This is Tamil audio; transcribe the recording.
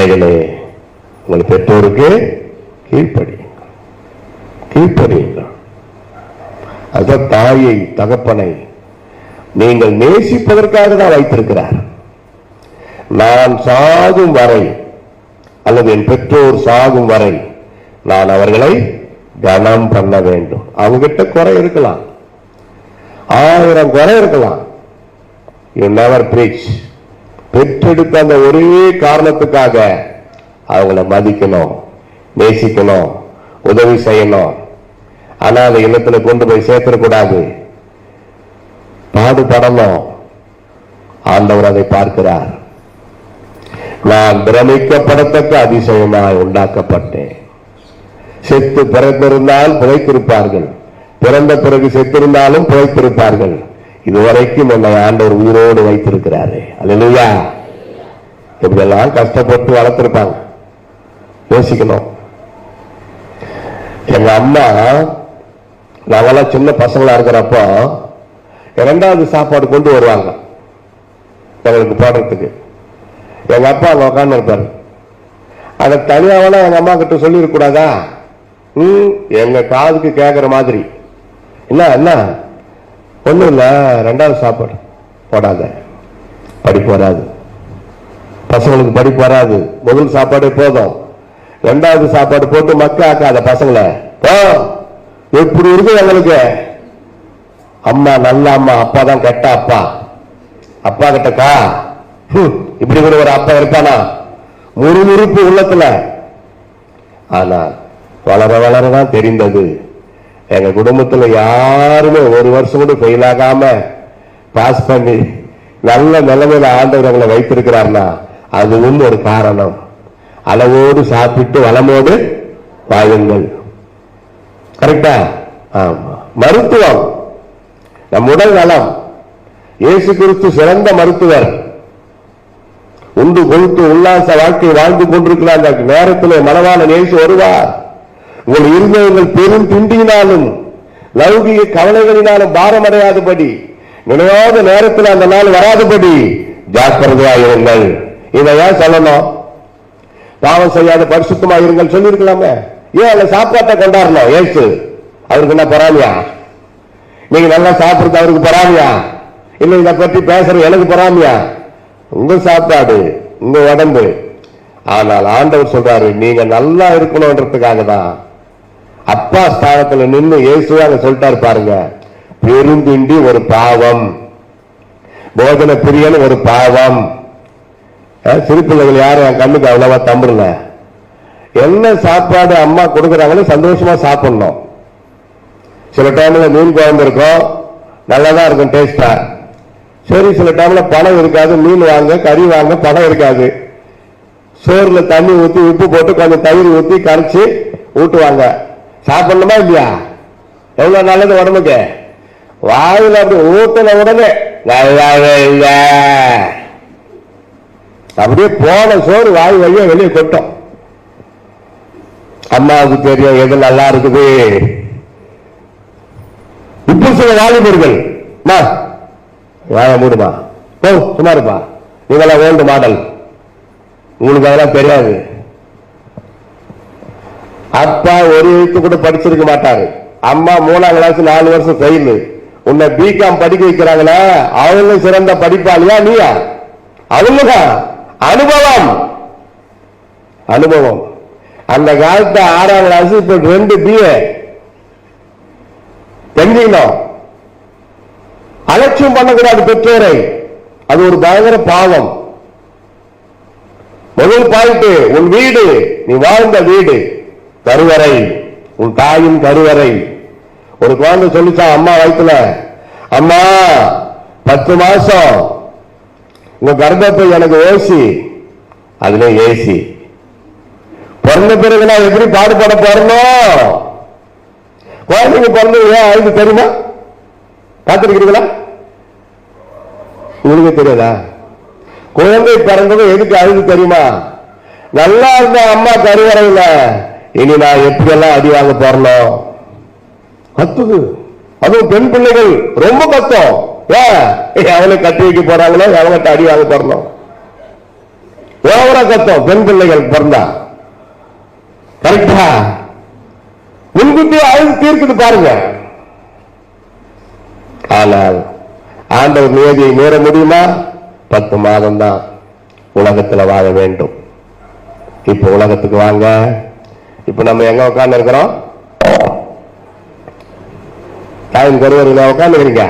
பிள்ளைகளே, உங்கள் பெற்றோருக்கு கீழ்ப்படியுங்கள். அதுதான் தாயை தகப்பனை நீங்கள் நேசிப்பதற்காக தான் வைத்திருக்கிறார். நான் சாகும் வரை அல்லது என் பெற்றோர் சாகும் வரை நான் அவர்களை கனம் பண்ண வேண்டும். அவங்க கிட்ட குறை இருக்கலாம், 1000 குறை இருக்கலாம். You never breach. பெற்றெடுத்த அந்த ஒரே காரணத்துக்காக அவங்கள மதிக்கணும், நேசிக்கணும், உதவி செய்யணும். ஆனா அந்த இல்லத்துல கொண்டு போய் சேர்த்திடக்கூடாது, பாடுபடணும். ஆண்டவர் அதை பார்க்கிறார். நான் பிரமிக்கப்படத்தக்க அதிசயமாய் உண்டாக்கப்பட்டேன். செத்து பிறந்திருந்தால் பிழைத்திருப்பார்கள், பிறந்த பிறகு செத்திருந்தாலும் பிழைத்திருப்பார்கள். இதுவரைக்கும் என்னை ஆண்டவர் உயிரோடு வைத்திருக்கிறாரு. அல்லேலூயா. இப்படியெல்லாம் கஷ்டப்பட்டு வளர்த்திருப்பாங்க. யோசிக்கணும். எங்க அம்மா நாங்கெல்லாம் சின்ன பசங்களா இருக்கிறப்போ 2வது சாப்பாடு கொண்டு வருவாங்க எங்களுக்கு போடுறதுக்கு. எங்க அப்பா அங்க உட்கார்ந்து இருப்பாரு. அதை தனியாவெல்லாம் எங்க அம்மா கிட்ட சொல்லி இருக்க கூடாதா? எங்க காதுக்கு கேட்கிற மாதிரி. என்ன ஒண்ணும் இல்ல, 2வது சாப்பாடு போடாத, படிப்பு வராது, பசங்களுக்கு படிப்பு வராது, முதல் சாப்பாடே போதும், 2வது சாப்பாடு போட்டு மக்கள் ஆக்காத பசங்களை. எப்படி இருக்கு எங்களுக்கு? அம்மா நல்ல அம்மா, அப்பா தான் கெட்ட அப்பா. அப்பா கிட்டக்கா இப்படி ஒரு அப்பா இருப்பானா? முறுமுறுப்பு உள்ளத்துல. ஆனா வளர வளரதான் தெரிந்தது, எங்க குடும்பத்துல யாருமே ஒரு வருஷம் கூட ஃபெயில் ஆகாம பாஸ் பண்ணி நல்ல நிலைமையில ஆண்டவர் எங்களை வைத்திருக்கிறார்னா அதுவும் ஒரு காரணம். அளவோடு சாப்பிட்டு வளமோடு வாழுங்கள். கரெக்டா? ஆமா. மருத்துவம், நம் உடல் நலம். இயேசு கிறிஸ்து சிறந்த மருத்துவர். உண்டு கொழுத்து உல்லாச வாழ்க்கை வாழ்ந்து கொண்டிருக்கிற அந்த நேரத்தில் மனவாள இயேசு வருவார். உங்கள் இருதயங்கள் பெரும் திண்டியினாலும் லௌகிக கவலைகளினாலும் பாரமடையாதபடி, நினைவாத நேரத்தில் அந்த நாள் வராதபடி ஜாக்கிரதையாயிருங்கள். இதையா சொல்லணும்? பாவம் செய்யாத பரிசுத்தமாயிருங்கள் சொல்லியிருக்கலாமே. ஏன் அந்த சாப்பாட்டை கொண்டாடணும்? இயேசு அவருக்கு என்ன பொறாமையா? நீங்க நல்லா சாப்பிடுறது அவருக்கு பொறாமையா? இல்ல இதை பற்றி பேசுறது எனக்கு பொறாமையா? உங்க சாப்பாடு, உங்க உடம்பு. ஆனால் ஆண்டவர் சொல்றாரு, நீங்க நல்லா இருக்கணும்ன்றதுக்காக தான் அப்பா ஸ்தானத்துல நின்று இயேசுவாக சொல்லிட்டாரு. பாருங்க, பெருந்திண்டி ஒரு பாவம், போஜன பிரியன் ஒரு பாவம். சிறு பிள்ளைகள் யாரும் என் கண்ணுக்கு அவ்வளவா தம்புல. என்ன சாப்பாடு அம்மா கொடுக்குறாங்கன்னு சந்தோஷமா சாப்பிடணும். சில டைம்ல மீன் குழம்பு இருக்கும், நல்லாதான் இருக்கும் டேஸ்டா. சரி, சில டைம்ல பணம் இருக்காது, மீன் வாங்க கறி வாங்க பணம் இருக்காது. சோறுல தண்ணி ஊற்றி உப்பு போட்டு கொஞ்சம் தயிர் ஊற்றி கரைச்சி ஊட்டுவாங்க. சாப்பிடணுமா இல்லையா? எவ்வளவு நல்லது உடம்புக்கு. வாயில அப்படி ஊட்டின உடனே நல்லாவே இல்ல, அப்படியே போன சோறு வாய் வழியா வெளியே கொட்டும். அம்மாவுக்கு தெரியும் எது நல்லா இருக்குது. இப்ப சில வாலிபர்கள் வாய மூடுமா, சும்மா இருப்பா, நீங்களா ஓல்டு மாடல், உங்களுக்கு அதெல்லாம் தெரியாது. அப்பா ஒரு எழுத்து கூட படிச்சிருக்க மாட்டாரு. அம்மா 3ஆம் கிளாஸ் 4 வருஷம் ஃபெயில். உன்னை பிகாம் படிக்க வைக்கிறாங்களா? அவங்க சிறந்த படிப்பாளியா நீயா? அவங்கதான் அனுபவம். அனுபவம். அந்த காலத்து 6ஆம் கிளாஸ் இப்ப 2 BA தெரிஞ்சுக்கணும். அலட்சியம் பண்ணக்கூடாது பெற்றோரை. அது ஒரு பயங்கர பாவம். முதல் பாயிண்ட், உன் வீடு, நீ வாழ்ந்த வீடு கருவறை, உன் தாயின் கருவறை. ஒரு குழந்தை சொல்லிச்சா அம்மா வயிற்றுல, அம்மா 10 மாசம் உங்க கர்ப்பப்பை எனக்கு ஓசி, அதுல ஏசி. பிறந்த பிறகு நான் எப்படி பாடுபட போறணும்? குழந்தைங்க பிறந்து ஏன் அழுது தெரியுமா? பார்த்திருக்கிறீங்களா? உங்களுக்கு தெரியாதா? குழந்தை பிறந்தது எதுக்கு அழுது தெரியுமா? நல்லா இருந்த அம்மா கருவறையில இனி நான் எப்படியெல்லாம் அடி வாங்க போறணும் கத்துது. அதுவும் பெண் பிள்ளைகள் ரொம்ப கத்தம். ஏன் அவளை கட்டி வைக்க போறாங்களோ அவங்ககிட்ட அடி வாங்க போறணும். ஓவரா கத்தம் பெண் பிள்ளைகள் பிறந்தா. கரெக்டா? முன்கூட்டியே அழுது தீர்க்குது பாருங்க. ஆனால் ஆண்டவர் நியதியை மீற முடியுமா? 10 மாதம் தான் உலகத்தில் வாழ வேண்டும். இப்ப உலகத்துக்கு வாங்க. இப்ப நம்ம எங்க உட்கார்ந்து இருக்கிறோம்? தாயின் கருவறையில் உட்கார்ந்து இருக்கீங்க.